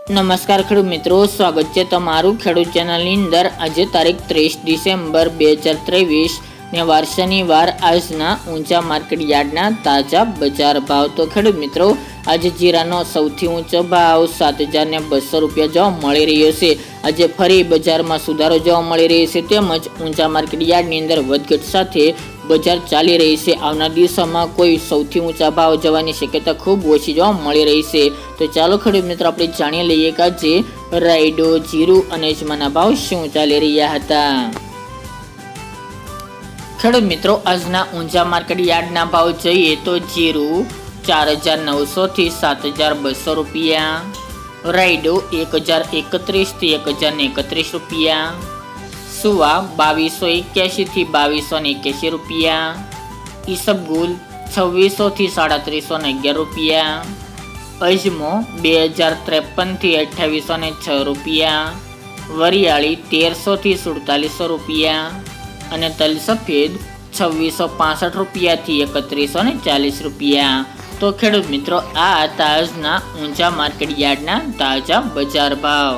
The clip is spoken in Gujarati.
નમસ્કાર ખેડૂત મિત્રો, સ્વાગત છે તમારું ખેડૂત ચેનલની અંદર। આજે તારીખ 30 ડિસેમ્બર 2023 ને વાર શનિવાર આજના ઊંચા માર્કેટ યાર્ડના તાજા બજાર ભાવ। તો ખેડૂત મિત્રો, આજે જીરાનો સૌથી ઊંચો ભાવ 7,200 રૂપિયા જોવા મળી રહ્યો છે। આજે ફરી બજારમાં સુધારો જોવા મળી રહ્યો છે, તેમજ ઊંચા માર્કેટ યાર્ડની અંદર વધઘટ સાથે બજાર ચાલી રહી છે। આવનાર દિવસોમાં કોઈ સૌથી ઊંચા ભાવ જવાની શક્યતા ખૂબ ઓછી જોવા મળી રહી છે। તો ચાલો ખેડૂત મિત્રો, આપણે જાણી લઈએ કે આજે રાયડો, જીરું અને અજમાના ભાવ શું ચાલી રહ્યા હતા। ખેડૂત મિત્રો, આજના ઊંચા માર્કેટ યાર્ડના ભાવ જોઈએ તો જીરું 4,900 થી 7,200 રૂપિયા, રાયડો 1,031 થી 1,031 રૂપિયા, સુવા 2,281 થી 2,281 રૂપિયા, ઈસબગુલ 2,600 થી 3,311 રૂપિયા, અજમો 2,053 થી 2,806 રૂપિયા, વરિયાળી 1,300 થી 4,47 રૂપિયા અને તલ સફેદ 2,665 રૂપિયા થી 3,140 રૂપિયા। તો ખેડૂત મિત્રો, આ હતા આજના ઊંચા માર્કેટ યાર્ડના તાજા બજાર ભાવ।